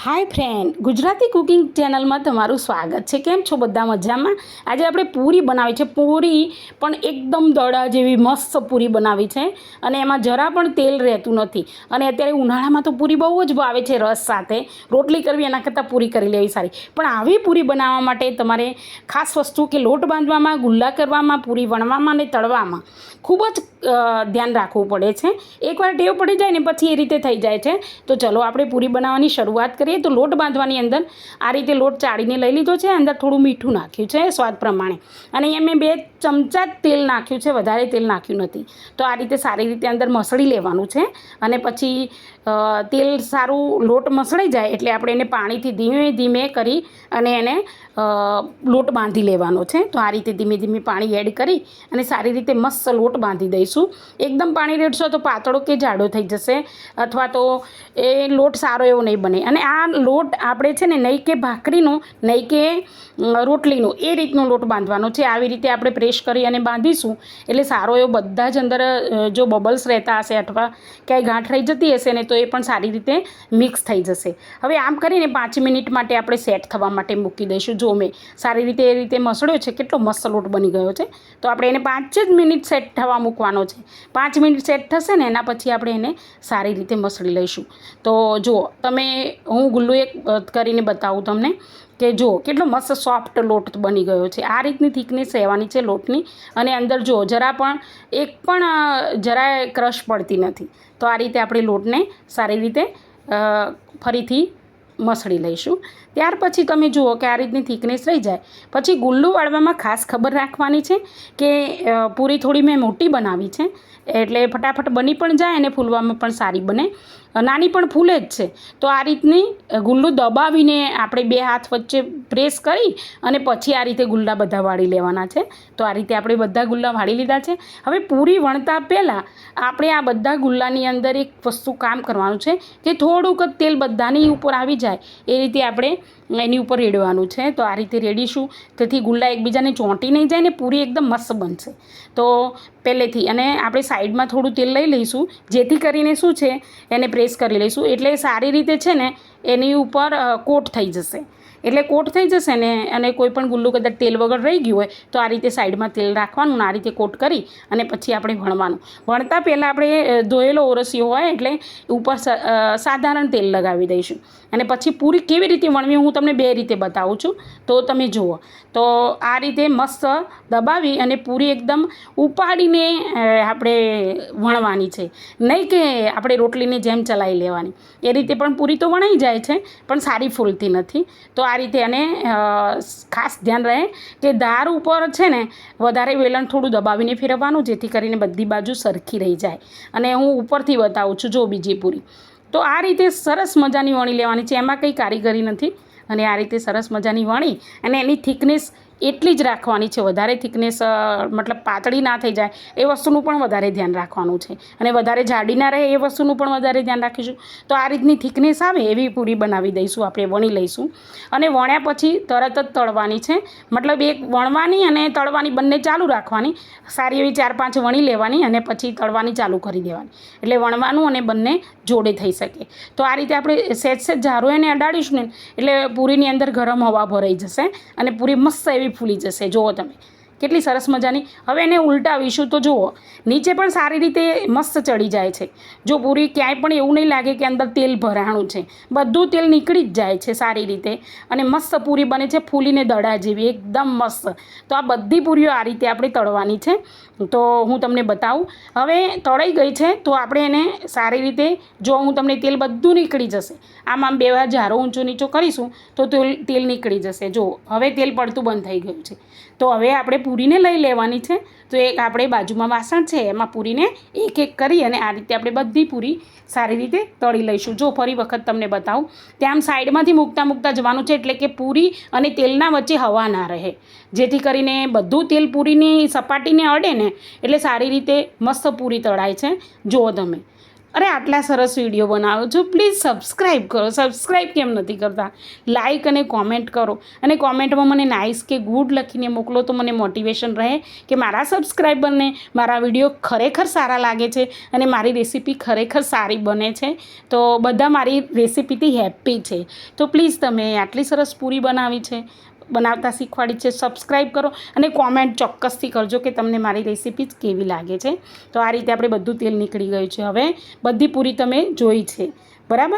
હાય friend, Gujarati cooking ચેનલમાં તમારું સ્વાગત છે. કેમ છો બધા? મજામાં? આજે આપણે પૂરી બનાવી છે. પૂરી પણ એકદમ દડા જેવી મસ્ત પૂરી બનાવી છે અને એમાં જરા પણ તેલ રહેતું નથી. અને અત્યારે ઉનાળામાં તો પૂરી બહુ જ ભાવે છે. રસ સાથે રોટલી કરવી એના કરતાં પૂરી કરી લેવી સારી. પણ આવી પૂરી બનાવવા માટે તમારે ખાસ વસ્તુ કે લોટ બાંધવામાં, ગુલ્લા કરવામાં, પૂરી વણવામાં અને તળવામાં ખૂબ જ ધ્યાન રાખવું પડે છે. એકવાર ટેવ પડી જાય ને પછી એ રીતે થઈ જાય છે. તો ચલો આપણે પૂરી બનાવવાની શરૂઆત કરીએ. તો લોટ બાંધવાની અંદર આ રીતે લોટ ચાળીને લઈ લીધો છે. અંદર થોડું મીઠું નાખ્યું છે સ્વાદ પ્રમાણે, અને અહીંયા મેં 2 ચમચા તેલ નાખ્યું છે, વધારે તેલ નાખ્યું નથી. તો આ રીતે સારી રીતે અંદર મસળી લેવાનું છે. અને પછી તેલ સારું લોટ મસળાઈ જાય એટલે આપણે એને પાણીથી ધીમે ધીમે કરી અને એને લોટ બાંધી લેવાનો છે. તો આ રીતે ધીમે ધીમે પાણી એડ કરી અને સારી રીતે મસ્ત લોટ બાંધી દઈશું. એકદમ પાણી રેડશો તો પાતળો કે જાડો થઈ જશે, અથવા તો એ લોટ સારો એવો નહીં બને. અને આ લોટ આપણે છે ને નહીં કે ભાખરીનો, નહીં કે રોટલીનો, એ રીતનો લોટ બાંધવાનો છે. આવી રીતે આપણે પ્રેસ કરી અને બાંધીશું એટલે સારો એવો બધા જ અંદર જો બબલ્સ રહેતા હશે અથવા ક્યાંય ગાંઠ રહી જતી હશે ને તો એ પણ સારી રીતે મિક્સ થઈ જશે. હવે આમ કરીને 5 મિનિટ માટે આપણે સેટ થવા માટે મૂકી દઈશું. જો મેં સારી રીતે એ રીતે મસળ્યો છે, કેટલો મસ્ત લોટ બની ગયો છે. તો આપણે એને 5 જ મિનિટ સેટ થવા મૂકવાનો છે. 5 મિનિટ સેટ થશે ને એના પછી આપણે એને સારી રીતે મસળી લઈશું. તો જો હું ગુલ્લું એક કરીને બતાવું તમને કે જો કેટલો મસ્ત સોફ્ટ લોટ બની ગયો છે. આ રીતની થિકનેસ રહેવાની છે લોટની. અને અંદર જો જરાય ક્રશ પડતી નથી. તો આ રીતે આપણે લોટને સારી રીતે ફરીથી મસળી લઈશું. ત્યાર પછી તમે જુઓ કે આ રીતની થિકનેસ રહી જાય પછી ગુલ્લું વાળવામાં ખાસ ખબર રાખવાની છે કે પૂરી થોડી મેં મોટી બનાવી છે એટલે ફટાફટ બની પણ જાય અને ફૂલવામાં પણ સારી બને. નાની પણ ફૂલે જ છે. તો આ રીતની ગુલ્લું દબાવીને આપણે 2 હાથ વચ્ચે પ્રેસ કરી અને પછી આ રીતે ગુલ્લા બધા વાળી લેવાના છે. તો આ રીતે આપણે બધા ગુલ્લા વાળી લીધા છે. હવે પૂરી વણતા પહેલાં આપણે આ બધા ગુલ્લાની અંદર એક વસ્તુ કામ કરવાનું છે કે થોડુંક જ તેલ બધાની ઉપર આવી જાય એ રીતે આપણે એની ઉપર રેડવાનું છે. તો આ રીતે રેડીશું તેથી ગુલ્લા એકબીજાને ચોંટી નહીં જાય ને પૂરી એકદમ મસ્ત બનશે. તો પહેલેથી અને આપણે સાઈડમાં થોડું તેલ લઈ લઈશું, જેથી કરીને શું છે એને પ્રેસ કરી લઈશું એટલે સારી રીતે છે ને એની ઉપર કોટ થઈ જશે. એટલે કોટ થઈ જશે ને અને કોઈ પણ ગુલ્લું કદાચ તેલ વગર રહી ગયું હોય તો આ રીતે સાઈડમાં તેલ રાખવાનું ને આ રીતે કોટ કરી અને પછી આપણે વણવાનું. વણતા પહેલાં આપણે ધોયેલો ઓરસિયો હોય એટલે ઉપર સાધારણ તેલ લગાવી દઈશું. અને પછી પૂરી કેવી રીતે વણવી હું તમને 2 રીતે બતાવું છું. તો તમે જુઓ. તો આ રીતે મસ્ત દબાવી અને પૂરી એકદમ ઉપાડીને આપણે વણવાની છે, નહીં કે આપણે રોટલીની જેમ ચલાવી લેવાની. એ રીતે પણ પૂરી તો વણાઈ જાય છે પણ સારી ફૂલતી નથી. તો આ રીતે અને ખાસ ધ્યાન રહે કે ધાર ઉપર છે ને વધારે વેલણ થોડું દબાવીને ફેરવવાનું, જેથી કરીને બધી બાજુ સરખી રહી જાય. અને હું ઉપરથી બતાવું છું જો બીજી પૂરી. તો આ રીતે સરસ મજાની વણી લેવાની છે, એમાં કંઈ કારીગરી નથી. અને આ રીતે સરસ મજાની વણી અને એની થિકનેસ એટલી જ રાખવાની છે. વધારે થિકનેસ મતલબ પાતળી ના થઈ જાય એ વસ્તુનું પણ વધારે ધ્યાન રાખવાનું છે. અને વધારે જાડી ના રહે એ વસ્તુનું પણ વધારે ધ્યાન રાખીશું. તો આ રીતની થિકનેસ આવે એવી પૂરી બનાવી દઈશું, આપણે વણી લઈશું. અને વણ્યા પછી તરત જ તળવાની છે. મતલબ એક વણવાની અને તળવાની બંને ચાલુ રાખવાની. સારી એવી 4-5 વણી લેવાની અને પછી તળવાની ચાલુ કરી દેવાની. એટલે વણવાનું અને બંને જોડે થઈ શકે. તો આ રીતે આપણે સેજ જારો એને અડાડીશું ને એટલે પૂરીની અંદર ગરમ હવા ભરાઈ જશે અને પૂરી મસ્ત એવી ફૂલી જશે. જુઓ તમે કેટલી સરસ મજાની. હવે એને ઉલટાવીશું તો જુઓ નીચે પણ સારી રીતે મસ્ત ચડી જાય છે. જો પૂરી ક્યાંય પણ એવું નહીં લાગે કે અંદર તેલ ભરાણું છે, બધું તેલ નીકળી જ જાય છે સારી રીતે અને મસ્ત પૂરી બને છે, ફૂલીને દડા જેવી એકદમ મસ્ત. તો આ બધી પૂરીઓ આ રીતે આપણે તળવાની છે. તો હું તમને બતાવું. હવે તળાઈ ગઈ છે તો આપણે એને સારી રીતે જો હું તમને તેલ બધું નીકળી જશે. આમ 2 વાર જારો ઊંચો નીચો કરીશું તો તેલ નીકળી જશે. જો હવે તેલ પડતું બંધ થઈ ગયું છે. તો હવે આપણે પૂરીને લઈ લેવાની છે. તો એક આપણે બાજુમાં વાસણ છે એમાં પૂરીને એક કરી અને આ રીતે આપણે બધી પૂરી સારી રીતે તળી લઈશું. જો ફરી વખત તમને બતાવું. ત્યાં સાઈડમાંથી મૂકતા જવાનું છે એટલે કે પૂરી અને તેલના વચ્ચે હવા ના રહે, જેથી કરીને બધું તેલ પૂરીની સપાટીને અડે ને એટલે સારી રીતે મસ્ત પૂરી તળાય છે. જુઓ તમે અરે આટલા સરસ વિડીયો બનાવો છો, પ્લીઝ સબસ્ક્રાઈબ કરો. સબસ્ક્રાઈબ કેમ નથી કરતા? લાઇક અને કોમેન્ટ કરો, અને કોમેન્ટમાં મને નાઇસ કે ગુડ લખીને મોકલો તો મને મોટિવેશન રહે કે મારા સબસ્ક્રાઈબરને મારા વિડીયો ખરેખર સારા લાગે છે અને મારી રેસીપી ખરેખર સારી બને છે. તો બધા મારી રેસીપીથી હેપી છે. તો પ્લીઝ તમે આટલી સરસ પૂરી બનાવી છે, બનાવતા શીખવાડી છે, સબસ્ક્રાઈબ કરો અને કોમેન્ટ ચોક્કસથી કરજો કે તમને મારી રેસીપી કેવી લાગે છે. તો આ રીતે આપણે બધું તેલ નીકળી ગયું છે. હવે બધી પૂરી તમે જોઈ છે, બરાબર.